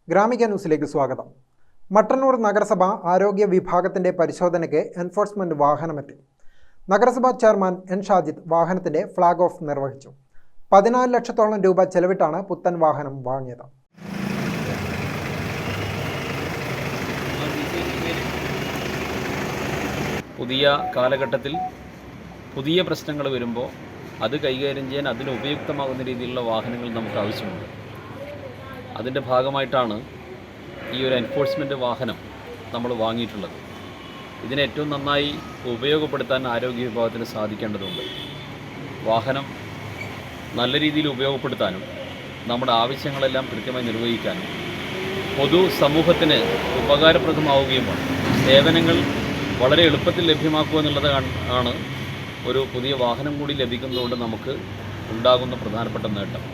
ഗ്രാമിക ന്യൂസിലേക്ക് സ്വാഗതം. മട്ടന്നൂർ നഗരസഭ ആരോഗ്യ വിഭാഗത്തിന്റെ പരിശോധനയ്ക്ക് എൻഫോഴ്സ്മെന്റ് വാഹനമെത്തി. നഗരസഭാ ചെയർമാൻ എൻ ഷാജിദ് വാഹനത്തിന്റെ ഫ്ളാഗ് ഓഫ് നിർവഹിച്ചു. 14 ലക്ഷത്തോളം രൂപ ചെലവിട്ടാണ് പുത്തൻ വാഹനം വാങ്ങിയത്. പുതിയ കാലഘട്ടത്തിൽ പുതിയ പ്രശ്നങ്ങൾ വരുമ്പോൾ അത് കൈകാര്യം ചെയ്യാൻ അതിന് ഉപയുക്തമാകുന്ന രീതിയിലുള്ള വാഹനങ്ങൾ നമുക്ക് ആവശ്യമുണ്ട്. അതിൻ്റെ ഭാഗമായിട്ടാണ് ഈ ഒരു എൻഫോഴ്സ്മെൻറ്റ് വാഹനം നമ്മൾ വാങ്ങിയിട്ടുള്ളത്. ഇതിനെ ഏറ്റവും നന്നായി ഉപയോഗപ്പെടുത്താൻ ആരോഗ്യ വിഭാഗത്തിന് സാധിക്കേണ്ടതുണ്ട്. വാഹനം നല്ല രീതിയിൽ ഉപയോഗപ്പെടുത്താനും നമ്മുടെ ആവശ്യങ്ങളെല്ലാം കൃത്യമായി നിർവഹിക്കാനും പൊതു സമൂഹത്തിന് ഉപകാരപ്രദമാവുകയും വേണം. സേവനങ്ങൾ വളരെ എളുപ്പത്തിൽ ലഭ്യമാക്കുക എന്നുള്ളതാണ് ഒരു പുതിയ വാഹനം കൂടി ലഭിക്കുന്നതുകൊണ്ട് നമുക്ക് ഉണ്ടാകുന്ന പ്രധാനപ്പെട്ട നേട്ടം.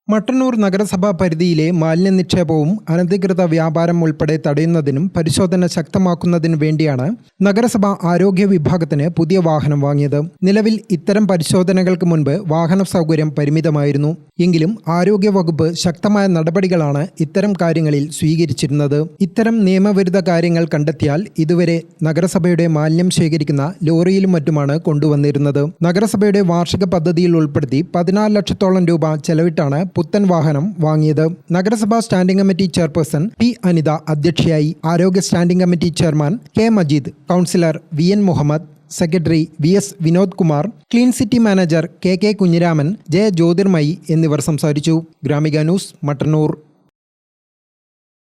മട്ടന്നൂർ നഗരസഭാ പരിധിയിലെ മാലിന്യ നിക്ഷേപവും അനധികൃത വ്യാപാരം ഉൾപ്പെടെ തടയുന്നതിനും പരിശോധന ശക്തമാക്കുന്നതിനു വേണ്ടിയാണ് നഗരസഭ ആരോഗ്യ വിഭാഗത്തിന് പുതിയ വാഹനം വാങ്ങിയത്. നിലവിൽ ഇത്തരം പരിശോധനകൾക്ക് മുൻപ് വാഹന സൗകര്യം പരിമിതമായിരുന്നു. എങ്കിലും ആരോഗ്യ വകുപ്പ് ശക്തമായ നടപടികളാണ് ഇത്തരം കാര്യങ്ങളിൽ സ്വീകരിച്ചിരുന്നത്. ഇത്തരം നിയമവിരുദ്ധ കാര്യങ്ങൾ കണ്ടെത്തിയാൽ ഇതുവരെ നഗരസഭയുടെ മാലിന്യം ശേഖരിക്കുന്ന ലോറിയിലും മറ്റുമാണ് കൊണ്ടുവന്നിരുന്നത്. നഗരസഭയുടെ വാർഷിക പദ്ധതിയിൽ ഉൾപ്പെടുത്തി 14 ലക്ഷത്തോളം രൂപ ചെലവിട്ടാണ് പുത്തൻ വാഹനം വാങ്ങിയത്. നഗരസഭാ standing committee chairperson P Anitha അധ്യക്ഷയായി. ആരോഗ്യ standing committee chairman K Majeed, councillor V N Muhammad, secretary V S Vinod Kumar, clean city manager K K Kunhiraman, J Jyothirmayi എന്നിവർ സംസാരിച്ചു. ഗ്രാമിക ന്യൂസ്, മട്ടന്നൂർ.